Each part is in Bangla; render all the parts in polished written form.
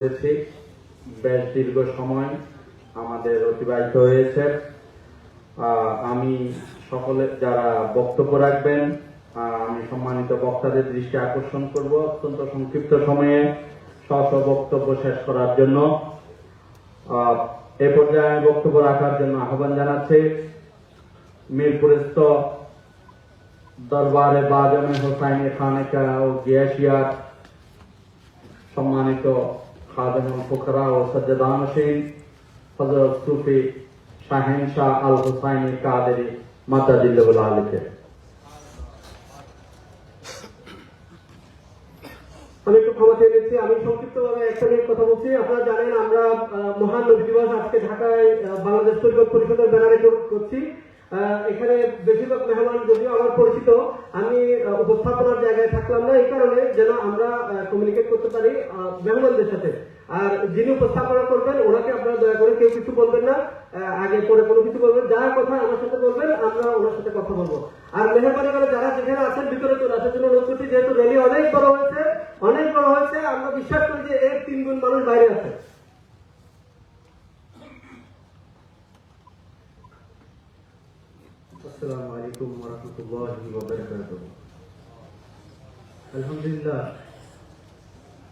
বেশ দীর্ঘ সময় আমাদের অতিবাহিত হয়েছে। আমি সকলে যারা বক্তব্য রাখবেন, আমি সম্মানিত বক্তাদের দৃষ্টি আকর্ষণ করব অত্যন্ত সংক্ষিপ্ত সময়ে স্ব বক্তব্য শেষ করার জন্য। এ পর্যায়ে বক্তব্য রাখার জন্য আহ্বান জানাচ্ছি মিরপুরস্থ দরবারে বাজমে হোসাইনি খানেকা ও গিয়াসিয়ার সম্মানিত খাদেমুল ফুকরা ও সজ্জাদানশীন হযরত সুফি শাহিন শাহ আল হুসাইনি কাদেরী মাদাজিল্লাহুল আলিকে। আমি একটু ক্ষমা চেয়ে নিচ্ছি। আমি সংক্ষিপ্তভাবে একটা মিনিট কথা বলছি। আপনারা জানেন আমরা মহান নবী দিবস আজকে ঢাকায় বাংলাদেশ তরিকত পরিষদের ব্যানারে করছি। এখানে বেশিরভাগ মেহমান যদিও আমার পরিচিত, আমি উপস্থাপনার জায়গায় থাকলাম না এই কারণে যেন আমরা কমিউনিকেট করতে পারি মেহমানদের সাথে। আর যিনি উপস্থাপনা করবেন ওনাকে আপনারা দয়া করে কেউ কিছু বলবেন না, আগে পরে কোনো কিছু বলবেন, যার কথা আমার সাথে বলবেন আমরা ওনার সাথে কথা বলবো। আর মেহরবানি করে যারা যেখানে আছেন ভিতরে চলে আসার জন্য অনুরোধ করছি, যেহেতু র্যালি অনেক বড় হয়েছে আমরা বিশ্বাস করি যে এর 3 গুণ মানুষ বাইরে আছে। আসসালামু আলাইকুম ওয়া রাহমাতুল্লাহি ওয়া বারাকাতুহু। আলহামদুলিল্লাহ,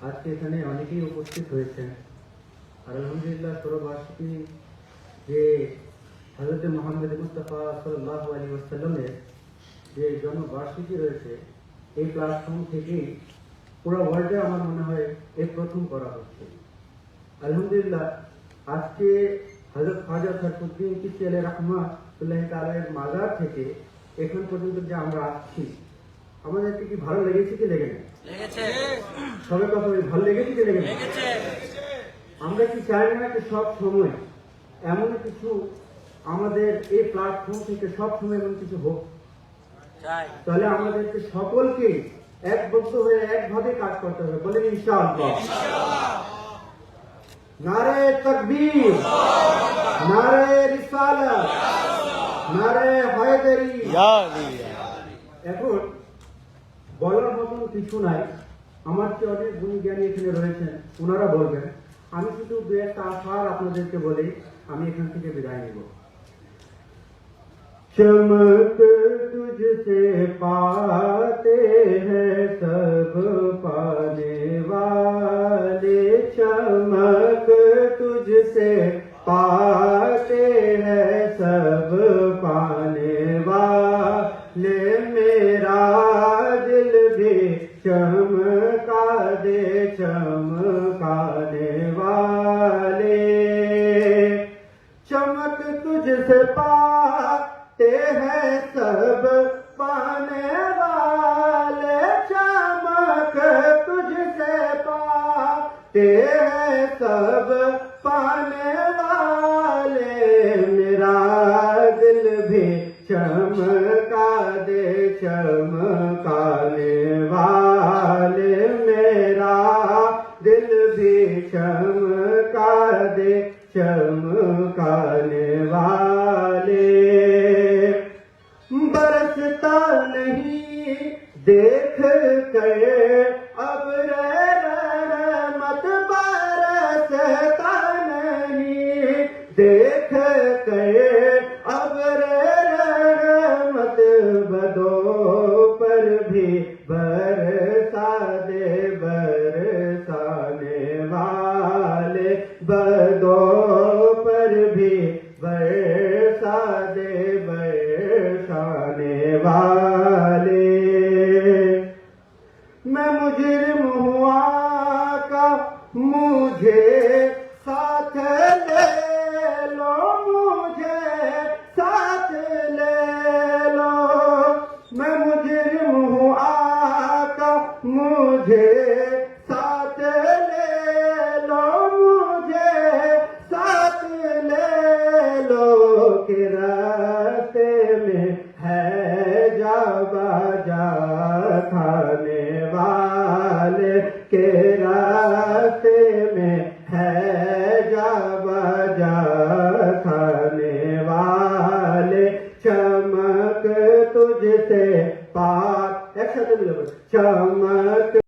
আজকে এখানে অনেকেই উপস্থিত হয়েছেন। আর আলহামদুলিল্লাহ সর্ববার্ষিকী যে হযরত মুহাম্মদ মুস্তাফা সাল্লাল্লাহু আলাইহি ওয়াসাল্লামের যে জন্মবার্ষিকী রয়েছে, এই প্ল্যাটফর্ম থেকেই পুরো ওয়ার্ল্ডে আমার মনে হয় এই প্রথম করা হচ্ছে। আলহামদুলিল্লাহ, আজকে হযরত খাজা সাইফুদ্দিন চিশতি আলাইহির রাহমাতুল্লাহি তাআলার মাজার থেকে এখন পর্যন্ত যে আমরা আসছি, আমাদেরকে কি ভালো লেগেছে কি লেগেছে? সবাই কথা বলি, ভালো লেগেছে কি লেগেছে? আমরা কি চাই না যে সব সময় এমন কিছু আমাদের এই প্ল্যাটফর্ম থেকে সব সময় এমন কিছু হোক? তাহলে আমাদেরকে সকলকে একবদ্ধ হয়ে একভাবে কাজ করতে হবে। বলেন ইনশাআল্লাহ। নারে তাকবীর, নারে রিসালাত, নারে হায়দারি। এখন বলার মতন কিছু নাই, আমার চেয়ে অনেক গুণী জ্ঞানী এখানে রয়েছেন, ওনারা বলবেন। আমি শুধু দু একটা আশার আপনাদেরকে বলি, আমি এখান থেকে বিদায় নিব। चमक तुझसे पाते हैं सब पाने वाले, चमक तुझसे पाते हैं सब पाने वाले, मेरा दिल भी चमका दे चमकाने वाले, चमक तुझसे पाते हैं सब पाने वाले, चमक तुझसे पाते हैं सब पाने वाले, मेरा दिल भी चमका दे चमकाने वाले, मेरा दिल भी चमका दे चमकाने वाले, बरसता नहीं देख कर अब रहमत, बरसता नहीं देख कर अब रहमत, बदो पर भी बरसा दे बरसाने वाले, बदो पर भी बरसा दे बरसाने वाले, मैं मुजरिम हुआ का मुझे साथ ले लो, मुझे साथ ले लो, मैं मुजरिम हुआ का मुझे साथ ले लो, मुझे साथ ले लो, के रास्ते में है जा बाजा खाने वाले, के